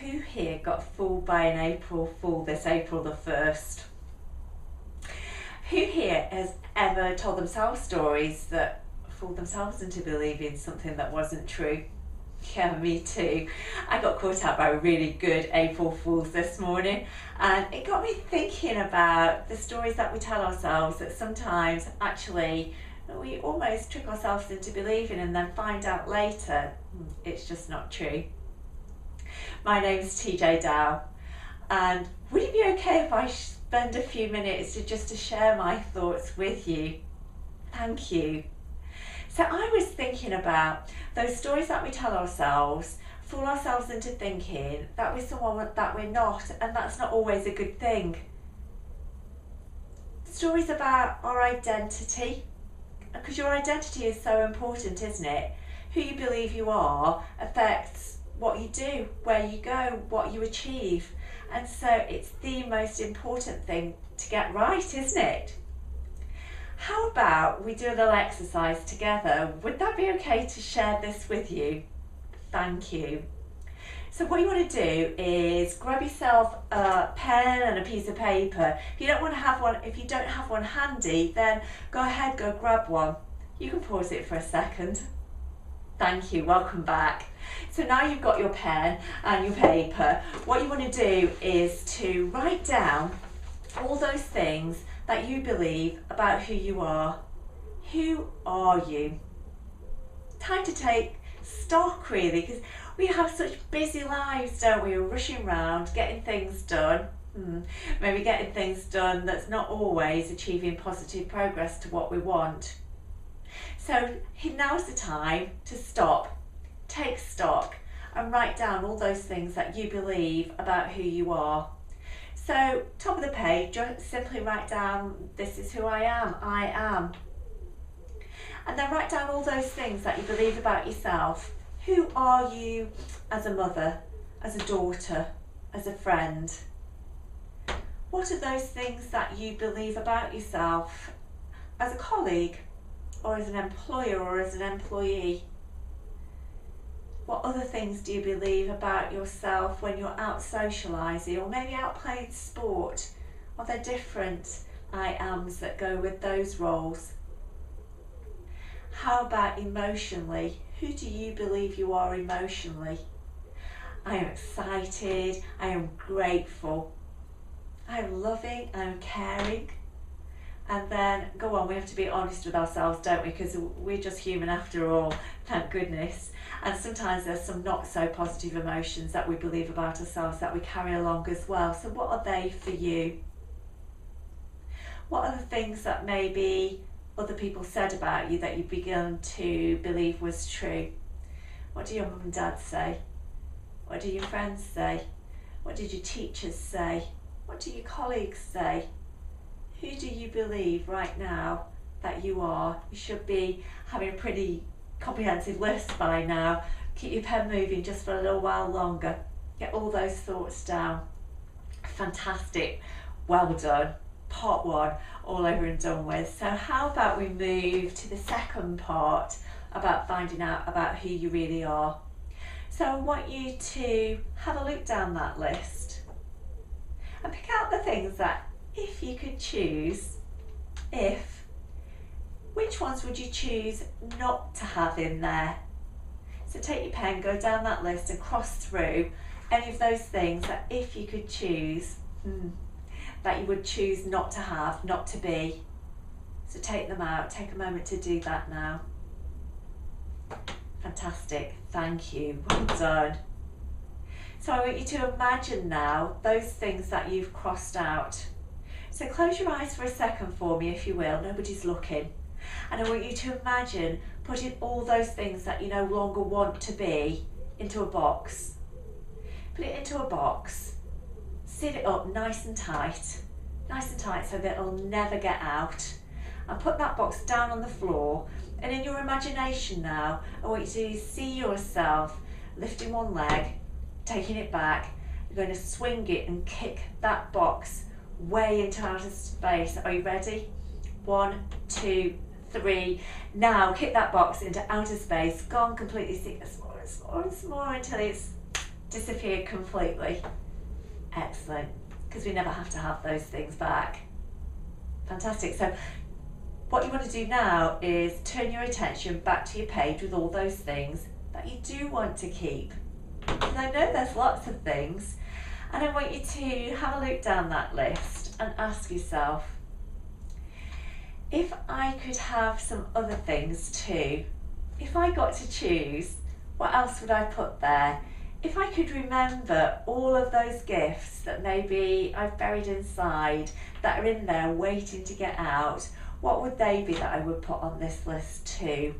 Who here got fooled by an April Fool this April the 1st? Who here has ever told themselves stories that fooled themselves into believing something that wasn't true? Yeah, me too. I got caught out by really good April Fools this morning, and it got me thinking about the stories that we tell ourselves that sometimes actually we almost trick ourselves into believing and then find out later it's just not true. My name's TJ Dow, and would it be okay if I spend a few minutes just to share my thoughts with you? Thank you. So I was thinking about those stories that we tell ourselves, fool ourselves into thinking that we're someone that we're not, and that's not always a good thing. Stories about our identity, because your identity is so important, isn't it? Who you believe you are affects what you do, where you go, what you achieve. And so it's the most important thing to get right, isn't it? How about we do a little exercise together? Would that be okay to share this with you? Thank you. So what you want to do is grab yourself a pen and a piece of paper. If you don't have one handy, then go ahead, go grab one. You can pause it for a second. Thank you, welcome back. So now you've got your pen and your paper. What you want to do is to write down all those things that you believe about who you are. Who are you? Time to take stock, really, because we have such busy lives, don't we? We're rushing around, getting things done. Maybe getting things done that's not always achieving positive progress to what we want. So now's the time to stop, take stock, and write down all those things that you believe about who you are. So top of the page, just simply write down, this is who I am. And then write down all those things that you believe about yourself. Who are you as a mother, as a daughter, as a friend? What are those things that you believe about yourself as a colleague, or as an employer, or as an employee? What other things do you believe about yourself when you're out socialising, or maybe out playing sport? Are there different I ams that go with those roles? How about emotionally? Who do you believe you are emotionally? I am excited, I am grateful, I am loving, I am caring. And then, go on, we have to be honest with ourselves, don't we? Because we're just human after all, thank goodness. And sometimes there's some not so positive emotions that we believe about ourselves that we carry along as well. So what are they for you? What are the things that maybe other people said about you that you've begun to believe was true? What do your mum and dad say? What do your friends say? What did your teachers say? What do your colleagues say? Who do you believe right now that you are? You should be having a pretty comprehensive list by now. Keep your pen moving just for a little while longer. Get all those thoughts down. Fantastic. Well done. Part one, all over and done with. So how about we move to the second part about finding out about who you really are. So I want you to have a look down that list and pick out the things that, if you could choose, which ones would you choose not to have in there? So take your pen, go down that list and cross through any of those things that, if you could choose, that you would choose not to have, not to be. So take them out, take a moment to do that now. Fantastic, thank you, well done. So I want you to imagine now those things that you've crossed out. So close your eyes for a second for me, if you will, nobody's looking. And I want you to imagine putting all those things that you no longer want to be into a box. Put it into a box, seal it up nice and tight so that it'll never get out. And put that box down on the floor, and in your imagination now, I want you to see yourself lifting one leg, taking it back. You're going to swing it and kick that box way into outer space. Are you ready? 1, 2, 3. Now kick that box into outer space. Go on completely, smaller and smaller and smaller until it's disappeared completely. Excellent, because we never have to have those things back. Fantastic. So what you want to do now is turn your attention back to your page with all those things that you do want to keep. And I know there's lots of things, and I want you to have a look down that list and ask yourself, if I could have some other things too, if I got to choose, what else would I put there? If I could remember all of those gifts that maybe I've buried inside, that are in there waiting to get out, what would they be that I would put on this list too?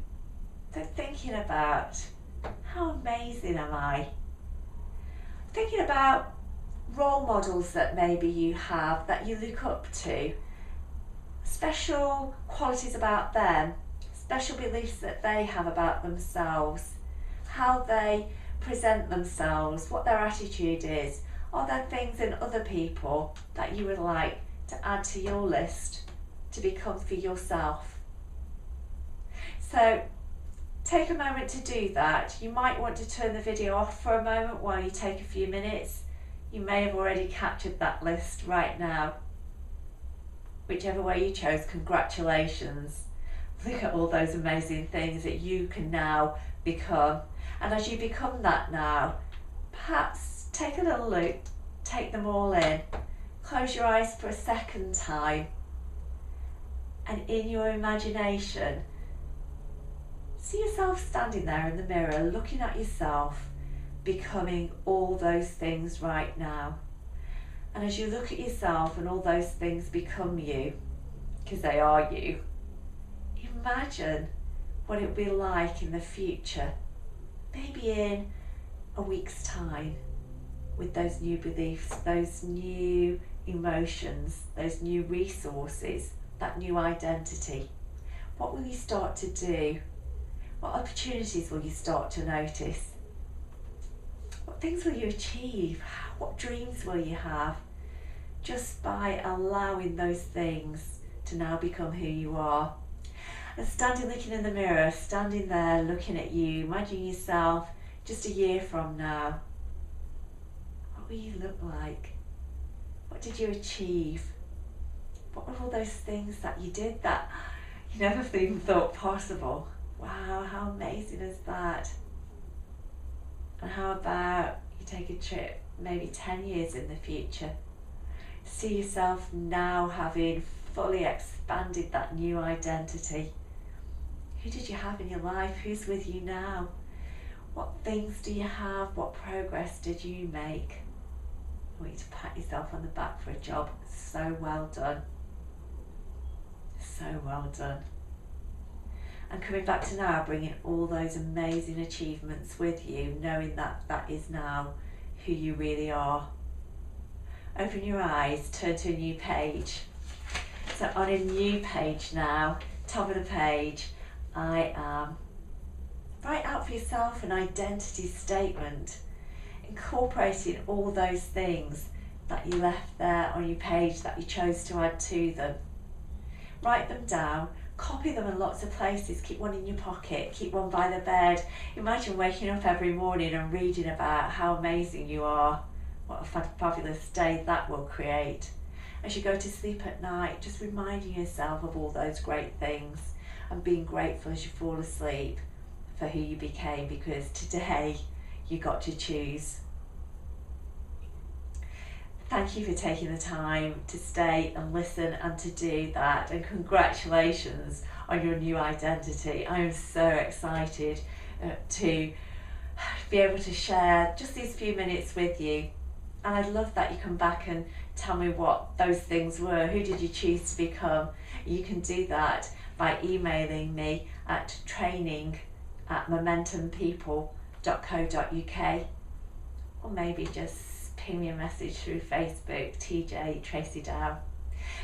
So thinking about, how amazing am I? Thinking about role models that maybe you have that you look up to, special qualities about them, special beliefs that they have about themselves, how they present themselves, what their attitude is. Are there things in other people that you would like to add to your list to become for yourself? So take a moment to do that. You might want to turn the video off for a moment while you take a few minutes. You may have already captured that list right now. Whichever way you chose, congratulations. Look at all those amazing things that you can now become. And as you become that now, perhaps take a little look, take them all in. Close your eyes for a second time. And in your imagination, see yourself standing there in the mirror, looking at yourself, becoming all those things right now. And as you look at yourself and all those things become you, because they are you, imagine what it will be like in the future, maybe in a week's time, with those new beliefs, those new emotions, those new resources, that new identity. What will you start to do? What opportunities will you start to notice? What things will you achieve? What dreams will you have? Just by allowing those things to now become who you are. And standing looking in the mirror, standing there looking at you, imagine yourself just a year from now. What will you look like? What did you achieve? What were all those things that you did that you never even thought possible? Wow, how amazing is that? And how about you take a trip maybe 10 years in the future? See yourself now having fully expanded that new identity. Who did you have in your life? Who's with you now? What things do you have? What progress did you make? I want you to pat yourself on the back for a job. So well done. So well done. And coming back to now, bringing all those amazing achievements with you, knowing that that is now who you really are. Open your eyes, turn to a new page. So on a new page now, top of the page, I am. Write out for yourself an identity statement, incorporating all those things that you left there on your page that you chose to add to them. Write them down, copy them in lots of places, keep one in your pocket, keep one by the bed. Imagine waking up every morning and reading about how amazing you are. What a fabulous day that will create. As you go to sleep at night, just reminding yourself of all those great things and being grateful as you fall asleep for who you became, because today you got to choose. Thank you for taking the time to stay and listen and to do that, and congratulations on your new identity. I am so excited to be able to share just these few minutes with you, and I'd love that you come back and tell me what those things were. Who did you choose to become? You can do that by emailing me at training@momentumpeople.co.uk, or maybe just ping me a message through Facebook, TJ Tracy Dow.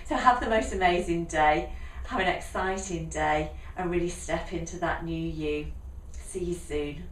So have the most amazing day, have an exciting day, and really step into that new you. See you soon.